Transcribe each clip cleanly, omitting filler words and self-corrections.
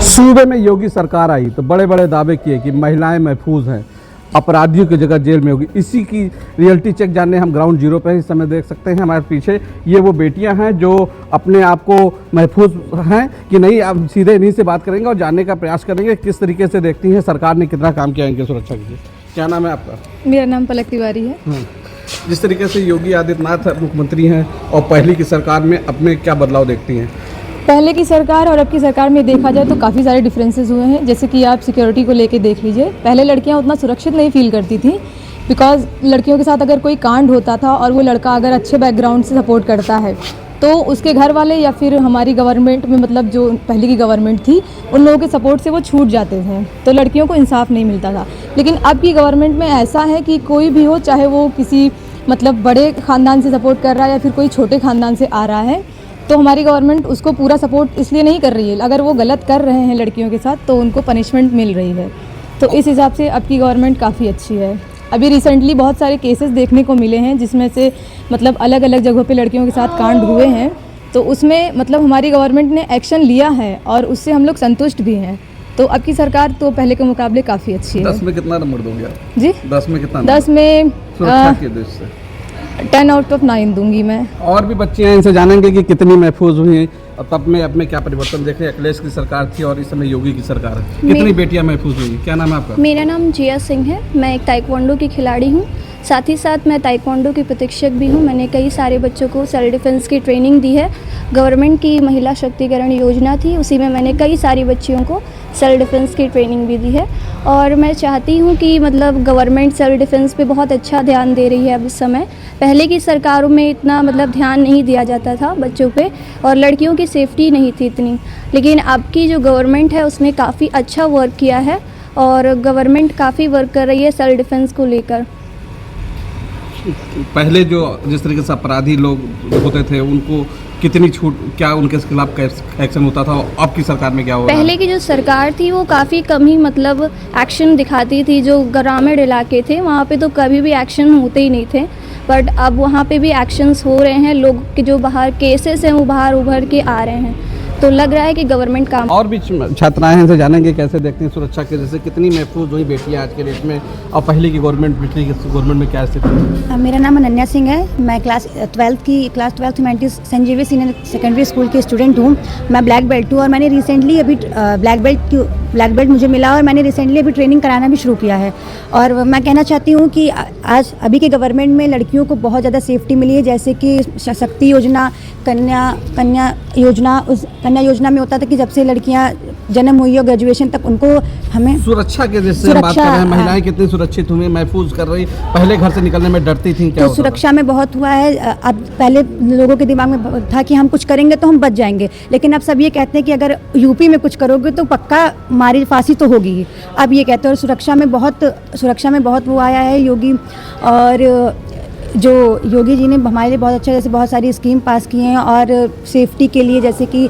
सूबे में योगी सरकार आई तो बड़े बड़े दावे किए कि महिलाएं महफूज हैं, अपराधियों की जगह जेल में होगी। इसी की रियलिटी चेक जानने हम ग्राउंड जीरो पर इस समय देख सकते हैं। हमारे पीछे ये वो बेटियां हैं जो अपने आप को महफूज हैं कि नहीं। अब सीधे इन्हीं से बात करेंगे और जानने का प्रयास करेंगे किस तरीके से देखती हैं सरकार ने कितना काम किया इनकी सुरक्षा के लिए। क्या नाम है आपका? मेरा नाम पलक तिवारी है। जिस तरीके से योगी आदित्यनाथ मुख्यमंत्री हैं और पहले की सरकार में अपने क्या बदलाव देखती हैं? पहले की सरकार और अब की सरकार में देखा जाए तो काफ़ी सारे डिफरेंसेस हुए हैं। जैसे कि आप सिक्योरिटी को लेके देख लीजिए, पहले लड़कियां उतना सुरक्षित नहीं फील करती थी, बिकॉज लड़कियों के साथ अगर कोई कांड होता था और वो लड़का अगर अच्छे बैकग्राउंड से सपोर्ट करता है तो उसके घर वाले या फिर हमारी गवर्नमेंट में, मतलब जो पहले की गवर्नमेंट थी, उन लोगों के सपोर्ट से वो छूट जाते थे, तो लड़कियों को इंसाफ नहीं मिलता था। लेकिन अब की गवर्नमेंट में ऐसा है कि कोई भी हो, चाहे वो किसी मतलब बड़े ख़ानदान से सपोर्ट कर रहा है या फिर कोई छोटे ख़ानदान से आ रहा है, तो हमारी गवर्नमेंट उसको पूरा सपोर्ट इसलिए नहीं कर रही है। अगर वो गलत कर रहे हैं लड़कियों के साथ तो उनको पनिशमेंट मिल रही है। तो इस हिसाब से अब की गवर्नमेंट काफ़ी अच्छी है। अभी रिसेंटली बहुत सारे केसेस देखने को मिले हैं जिसमें से मतलब अलग अलग जगहों पे लड़कियों के साथ कांड हुए हैं, तो उसमें मतलब हमारी गवर्नमेंट ने एक्शन लिया है और उससे हम लोग संतुष्ट भी हैं। तो अब की सरकार तो पहले के मुकाबले काफ़ी अच्छी है। 10 में कितना नंबर दोगे आप? जी 10 में कितना? 10 में सुरक्षा के दृष्टि से 10 आउट ऑफ 9 दूंगी मैं। और भी बच्चे हैं, इनसे जानेंगे कि कितनी महफूज हुई हैं और तब में अब में क्या परिवर्तन देखें। अखिलेश की सरकार थी और इस समय योगी की सरकार है। कितनी बेटियां महफूज हुई? क्या नाम है आपका? मेरा नाम जिया सिंह है। मैं एक ताइक्वांडो की खिलाड़ी हूँ, साथ ही साथ मैं ताइक्वांडो की प्रशिक्षक भी हूँ। मैंने कई सारे बच्चों को सेल्फ डिफेंस की ट्रेनिंग दी है। गवर्नमेंट की महिला शक्तिकरण योजना थी, उसी में मैंने कई सारी बच्चियों को सेल्फ डिफेंस की ट्रेनिंग भी दी है। और मैं चाहती हूँ कि मतलब गवर्नमेंट सेल्फ डिफेंस पे बहुत अच्छा ध्यान दे रही है अब इस समय। पहले की सरकारों में इतना मतलब ध्यान नहीं दिया जाता था बच्चों पे और लड़कियों की सेफ्टी नहीं थी इतनी, लेकिन अब की जो गवर्नमेंट है उसने काफ़ी अच्छा वर्क किया है और गवर्नमेंट काफ़ी वर्क कर रही है सेल्फ डिफेंस को लेकर। पहले जो जिस तरीके से अपराधी लोग होते थे उनको कितनी छूट, क्या उनके खिलाफ एक्शन होता था? अब की सरकार में क्या हो रहा है? पहले की जो सरकार थी वो काफ़ी कम ही मतलब एक्शन दिखाती थी। जो ग्रामीण इलाके थे वहाँ पे तो कभी भी एक्शन होते ही नहीं थे, बट अब वहाँ पे भी एक्शंस हो रहे हैं। लोग के जो बाहर केसेस हैं वो बाहर उभर के आ रहे हैं, तो लग रहा है कि गवर्नमेंट काम। और भी छात्राएं हैं, इनसे जानेंगे कैसे देखते हैं सुरक्षा के, जैसे कितनी महफूज हुई बेटियां आज के डेट में और पहले की गवर्नमेंट, पिछली गवर्नमेंट में क्या स्थिति है? मेरा नाम अनन्या सिंह है। मैं class 12 humanities saint Xavier senior secondary school की स्टूडेंट हूँ। मैं ब्लैक बेल्ट हूँ और मैंने रिसेंटली अभी ब्लैक बेल्ट मुझे मिला और मैंने रिसेंटली अभी ट्रेनिंग कराना भी शुरू किया है। और मैं कहना चाहती हूँ कि आज अभी के गवर्नमेंट में लड़कियों को बहुत ज़्यादा सेफ्टी मिली है। जैसे कि शक्ति योजना, कन्या योजना में होता था कि जब से लड़कियां जन्म हुई हो ग्रेजुएशन तक उनको हमें सुरक्षा के जैसे बात कर रहे हैं, महिलाएं कितनी सुरक्षित हुई, महफूज कर रही, पहले घर से निकलने में डरती थी, क्या तो सुरक्षा में बहुत हुआ है। अब पहले लोगों के दिमाग में था कि हम कुछ करेंगे तो हम बच जाएंगे, लेकिन अब सब ये कहते हैं कि अगर यूपी में कुछ करोगे तो पक्का मारी फांसी तो होगी। अब ये कहते हैं। और सुरक्षा में बहुत वो आया है योगी, और जो योगी जी ने हमारे लिए बहुत अच्छा, जैसे बहुत सारी स्कीम पास की हैं और सेफ्टी के लिए जैसे कि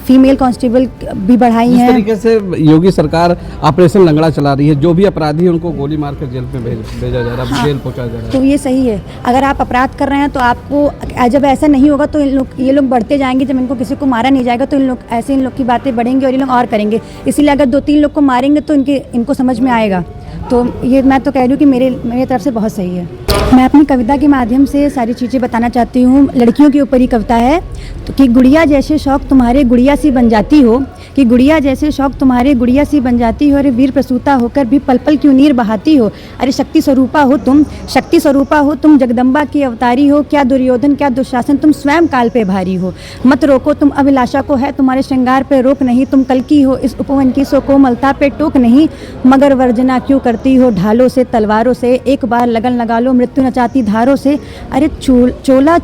फीमेल कांस्टेबल भी बढ़ाई हैं। इस तरीके से योगी सरकार ऑपरेशन लंगड़ा चला रही है, जो भी अपराधी है उनको गोली मार कर जेल में भेजा जा रहा है। हाँ, जेल पहुंचाया जा रहा है। तो ये सही है। अगर आप अपराध कर रहे हैं तो आपको, जब ऐसा नहीं होगा तो ये लोग बढ़ते जाएंगे। जब इनको किसी को मारा नहीं जाएगा तो इन लोग की बातें बढ़ेंगी और ये लोग और करेंगे। इसीलिए अगर 2-3 लोग को मारेंगे तो इनको समझ में आएगा। तो ये मैं तो कह रही हूँ कि मेरी तरफ से बहुत सही है। मैं अपनी कविता के माध्यम से सारी चीज़ें बताना चाहती हूँ। लड़कियों के ऊपर ही कविता है। तो कि गुड़िया जैसे शौक तुम्हारे गुड़िया सी बन जाती हो, कि गुड़िया जैसे शौक तुम्हारे गुड़िया सी बन जाती हो। अरे वीर प्रसूता होकर भी पल पल क्यों नीर बहाती हो। अरे शक्ति स्वरूपा हो तुम जगदम्बा की अवतारी हो। क्या दुर्योधन क्या दुशासन तुम स्वयं काल पे भारी हो। मत रोको तुम अभिलाषा को, है तुम्हारे श्रृंगार पे रोक नहीं। तुम कल की हो इस उपवन की, सो कोमलता पे टोक नहीं। मगर वर्जना क्यों करती हो ढालों से तलवारों से। एक बार लगन लगा लो मृत्यु नचाती धारों से। अरे चोला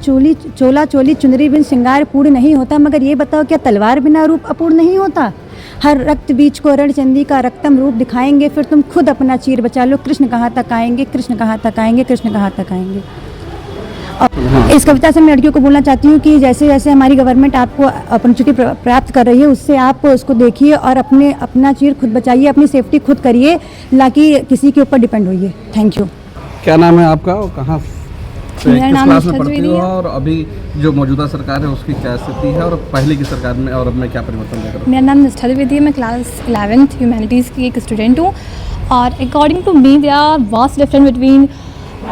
चोली चुनरी बिन श्रृंगार पूर्ण नहीं होता। मगर ये बताओ क्या तलवार बिना रूप अपूर्ण नहीं होता। हर रक्त बीज को रणचंदी का रक्तम रूप दिखाएंगे, फिर तुम खुद अपना चीर बचा लो। कृष्ण कहाँ तक आएंगे, कृष्ण कहाँ तक आएंगे, कृष्ण कहाँ तक आएंगे। और इस कविता से मैं लड़कियों को बोलना चाहती हूँ कि जैसे जैसे हमारी गवर्नमेंट आपको अपॉर्चुनिटी प्राप्त कर रही है, उससे आप उसको देखिए और अपना चीर खुद बचाइए, अपनी सेफ्टी खुद करिए, ना कि किसी के ऊपर डिपेंड होइए। Thank you. क्या नाम है आपका और कहाँ? तो मेरा किस नाम क्लास में निष्ठा पढ़ती द्विवेदी हो है। और अभी जो मौजूदा सरकार है उसकी क्या स्थिति है और पहले की सरकार में और अब में क्या परिवर्तन देख रहे हो? मेरा नाम निष्ठा द्विवेदी है, मैं क्लास 11th ह्यूमैनिटीज़ की एक स्टूडेंट हूँ। और according to me there are vast difference between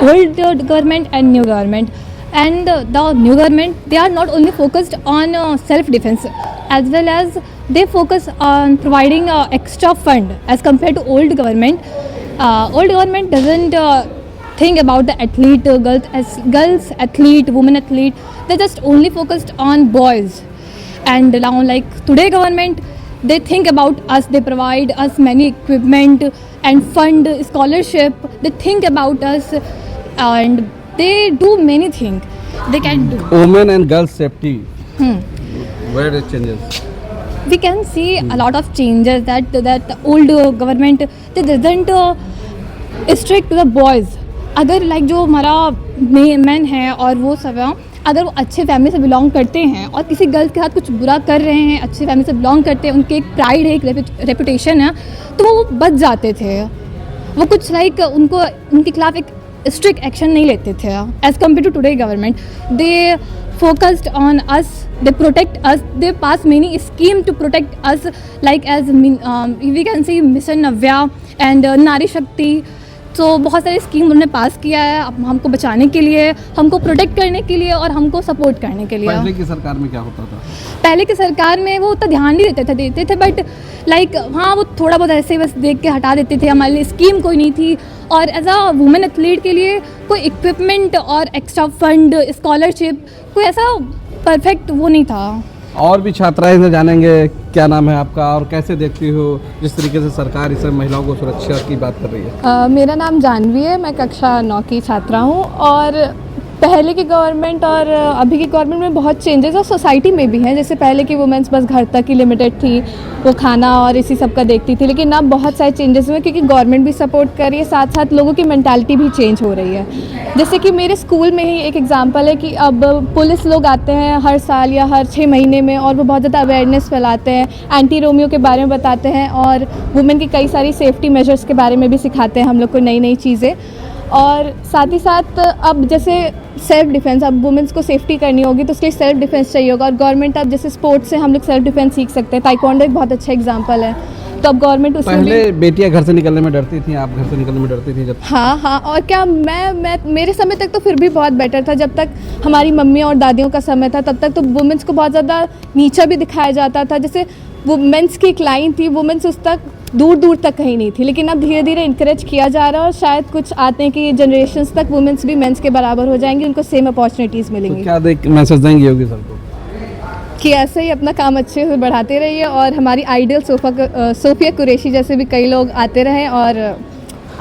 old government and new government. And the new government, they are not only focused on self-defense, as well as they focus on providing extra fund as compared to old government. Old government doesn't think about the athlete, girls athlete, women athlete. They just only focused on boys. And now, like today government, they think about us, they provide us many equipment and fund scholarship, they think about us, and they do many things they can do. Women and girls safety. Where it changes? We can see a lot of changes that the old government, they doesn't strict to the boys. अगर like जो हमारा man है और वो सब है, अगर वो अच्छे फैमिली से बिलोंग करते हैं और किसी गर्ल्स के साथ कुछ बुरा कर रहे हैं, अच्छी फैमिली से बिलोंग करते हैं, उनके एक प्राइड है, एक रेपुटेशन है, तो वो बच जाते थे। वो कुछ लाइक उनको उनके खिलाफ एक स्ट्रिक्ट एक्शन नहीं लेते थे as compare to today government. They focused on us, they protect us, they pass many scheme to protect us, like as we can see mission Navya and नारी शक्ति। तो बहुत सारे स्कीम उन्होंने पास किया है हमको बचाने के लिए, हमको प्रोटेक्ट करने के लिए और हमको सपोर्ट करने के लिए। पहले की सरकार में क्या होता था? पहले की सरकार में वो उतना ध्यान नहीं देते थे बट लाइक हाँ वो थोड़ा बहुत ऐसे बस देख के हटा देते थे, हमारे लिए स्कीम कोई नहीं थी। और एज अ वुमेन एथलीट के लिए कोई इक्विपमेंट और एक्स्ट्रा फंड, स्कॉलरशिप, कोई ऐसा परफेक्ट वो नहीं था। और भी छात्राएं से जानेंगे, क्या नाम है आपका और कैसे देखती हो जिस तरीके से सरकार इस समय महिलाओं को सुरक्षा की बात कर रही है? मेरा नाम जानवी है, मैं कक्षा 9 की छात्रा हूँ। और पहले की गवर्नमेंट और अभी की गवर्नमेंट में बहुत चेंजेस और सोसाइटी में भी हैं। जैसे पहले की वुमेंस बस घर तक ही लिमिटेड थी, वो खाना और इसी सब का देखती थी, लेकिन अब बहुत सारे चेंजेस हुए क्योंकि गवर्नमेंट भी सपोर्ट कर रही है, साथ साथ लोगों की मेंटालिटी भी चेंज हो रही है। जैसे कि मेरे स्कूल में ही एक एग्जांपल है कि अब पुलिस लोग आते हैं हर साल या हर 6 महीने में और वो बहुत ज़्यादा अवेयरनेस फैलाते हैं, एंटी रोमियो के बारे में बताते हैं और वुमेन की कई सारी सेफ्टी मेजर्स के बारे में भी सिखाते हैं हम लोग को नई नई चीज़ें। और साथ ही साथ अब जैसे सेल्फ डिफेंस, अब वुमेंस को सेफ्टी करनी होगी तो उसके लिए सेल्फ डिफेंस चाहिए होगा। और गवर्नमेंट अब जैसे स्पोर्ट्स से हम लोग सेल्फ डिफेंस सीख सकते हैं, ताइक्वांडो एक बहुत अच्छा एग्जांपल है। तो अब गवर्नमेंट उसमें पहले बेटियां घर से निकलने में डरती थी, आप घर से निकलने में डरती थी जब? हाँ और क्या, मैं मेरे समय तक तो फिर भी बहुत बेटर था। जब तक हमारी मम्मी और दादियों का समय था तब तक तो वुमेंस को बहुत ज़्यादा नीचा भी दिखाया जाता था। जैसे वुमेंस की एक लाइन थी, वुमेंस उस तक दूर दूर तक कहीं नहीं थी, लेकिन अब धीरे धीरे इंकरेज किया जा रहा है और शायद कुछ आते हैं कि जनरेशन्स तक वुमेंस भी मेंस के बराबर हो जाएंगी, उनको सेम अपॉर्चुनिटीज़ मिलेंगी। तो क्या देख मैसेज देंगे योगी सर को? कि ऐसे ही अपना काम अच्छे से बढ़ाते रहिए और हमारी आइडियल सोफिया कुरैशी जैसे भी कई लोग आते रहें और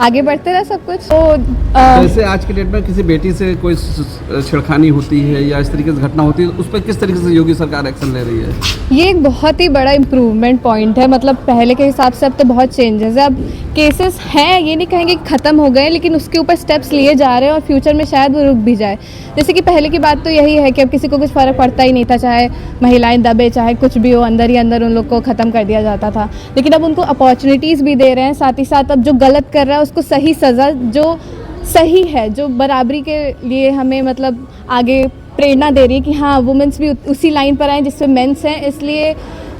आगे बढ़ते रहे सब कुछ। तो जैसे आज के डेट में किसी बेटी से कोई छेड़खानी होती है या इस तरीके से घटना होती है, उस पर किस तरीके से योगी सरकार एक्शन ले रही है? ये एक बहुत ही बड़ा इम्प्रूवमेंट पॉइंट है। मतलब पहले के हिसाब से अब तो बहुत चेंजेस है। अब केसेस हैं, ये नहीं कहेंगे कि ख़त्म हो गए, लेकिन उसके ऊपर स्टेप्स लिए जा रहे हैं और फ्यूचर में शायद वो रुक भी जाए। जैसे कि पहले की बात तो यही है कि अब किसी को कुछ फ़र्क पड़ता ही नहीं था, चाहे महिलाएं दबे चाहे कुछ भी हो, अंदर ही अंदर उन लोग को ख़त्म कर दिया जाता था। लेकिन अब उनको अपॉर्चुनिटीज़ भी दे रहे हैं, साथ ही साथ अब जो गलत कर रहा है उसको सही सज़ा, जो सही है, जो बराबरी के लिए हमें मतलब आगे प्रेरणा दे रही है कि हाँ वुमेंस भी उसी लाइन पर आए जिससे मेंस हैं। इसलिए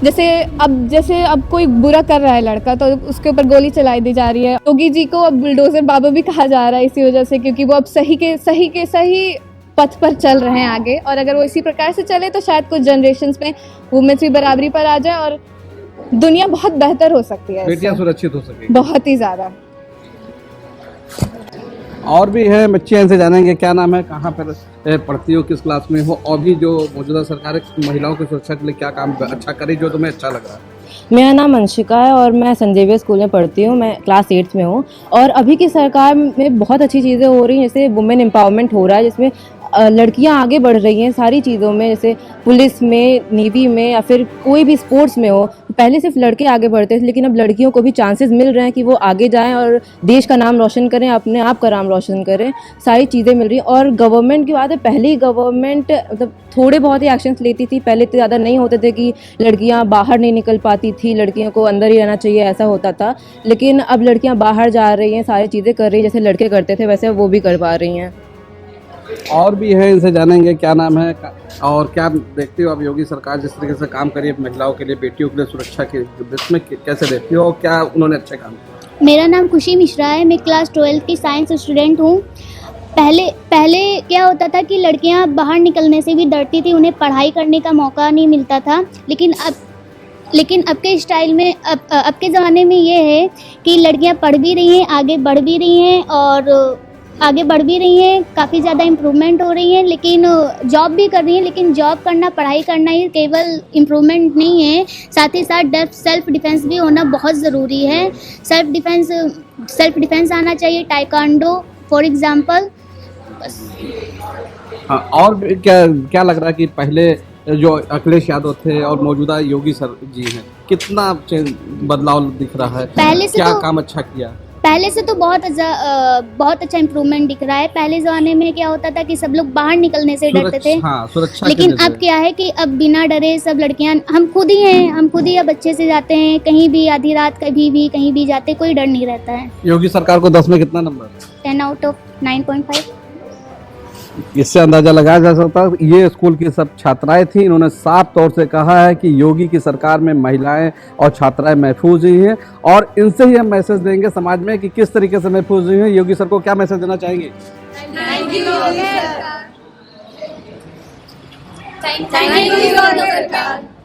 जैसे अब कोई बुरा कर रहा है लड़का तो उसके ऊपर गोली चलाई दी जा रही है। योगी जी को अब बुलडोजर बाबा भी कहा जा रहा है इसी वजह से, क्योंकि वो अब सही पथ पर चल रहे हैं आगे। और अगर वो इसी प्रकार से चले तो शायद कुछ जनरेशन्स में वुमेन्स भी बराबरी पर आ जाए और दुनिया बहुत बेहतर हो सकती है, बेटियां सुरक्षित हो सकेंगी बहुत ही ज़्यादा। और भी हैं बच्चियां, इनसे जानेंगे क्या नाम है, कहाँ पर पढ़ती हो, किस क्लास में हो, और भी जो मौजूदा सरकार है महिलाओं की सुरक्षा के लिए क्या काम अच्छा करे जो तुम्हें अच्छा लग रहा है? मेरा नाम अंशिका है और मैं संजीविया स्कूल में पढ़ती हूँ, मैं क्लास 8th में हूँ। और अभी की सरकार में बहुत अच्छी चीज़ें हो रही हैं, जैसे वुमेन एम्पावरमेंट हो रहा है, जिसमें लड़कियां आगे बढ़ रही हैं सारी चीज़ों में, जैसे पुलिस में, नेवी में या फिर कोई भी स्पोर्ट्स में हो। पहले सिर्फ लड़के आगे बढ़ते थे, लेकिन अब लड़कियों को भी चांसेस मिल रहे हैं कि वो आगे जाएं और देश का नाम रोशन करें, अपने आप का नाम रोशन करें, सारी चीज़ें मिल रही हैं। और गवर्नमेंट की बात है, पहले गवर्नमेंट मतलब थोड़े बहुत ही एक्शंस लेती थी, पहले इतने ज़्यादा नहीं होते थे कि लड़कियां बाहर नहीं निकल पाती थी, लड़कियों को अंदर ही रहना चाहिए ऐसा होता था। लेकिन अब लड़कियां बाहर जा रही हैं, सारी चीज़ें कर रही हैं, जैसे लड़के करते थे वैसे वो भी कर पा रही हैं। और भी है, इनसे जानेंगे क्या नाम है और क्या देखते हो अब योगी सरकार जिस तरीके से काम करी है महिलाओं के लिए, बेटियों के लिए सुरक्षा के इसमें कैसे देखते हो और क्या उन्होंने अच्छे काम किया? मेरा नाम खुशी मिश्रा है। मैं क्लास 12 की साइंस स्टूडेंट हूँ। पहले क्या होता था कि लड़कियाँ बाहर निकलने से भी डरती थी, उन्हें पढ़ाई करने का मौका नहीं मिलता था। लेकिन अब के स्टाइल में अब के ज़माने में ये है कि लड़कियाँ पढ़ भी रही हैं, आगे बढ़ भी रही हैं, काफ़ी ज़्यादा इम्प्रूवमेंट हो रही है। लेकिन जॉब भी कर रही हैं, लेकिन जॉब करना, पढ़ाई करना ही केवल इम्प्रूवमेंट नहीं है, साथ ही साथ सेल्फ डिफेंस भी होना बहुत ज़रूरी है। सेल्फ डिफेंस आना चाहिए, टाइकांडो फॉर एग्ज़ाम्पल। हाँ, और भी क्या लग रहा है कि पहले जो अखिलेश यादव थे और मौजूदा योगी सर जी हैं, कितना बदलाव दिख रहा है? पहले से क्या तो काम अच्छा किया? पहले से तो बहुत अच्छा इम्प्रूवमेंट दिख रहा है। पहले ज़माने में क्या होता था कि सब लोग बाहर निकलने से डरते थे, हाँ, सुरक्षा लेकिन के अब क्या है कि अब बिना डरे सब लड़कियां, हम खुद ही अब अच्छे से जाते हैं, कहीं भी आधी रात कभी भी कहीं भी जाते, कोई डर नहीं रहता है। योगी सरकार को 10 में कितना नंबर? 10 out of 9.5। इससे अंदाजा लगाया जा सकता है ये स्कूल की सब छात्राएं थी। इन्होंने साफ तौर से कहा है कि योगी की सरकार में महिलाएं और छात्राएं महफूज हुई हैं और इनसे ही हम मैसेज देंगे समाज में कि किस तरीके से महफूज हुई हैं। योगी सर को क्या मैसेज देना चाहेंगे? Thank you.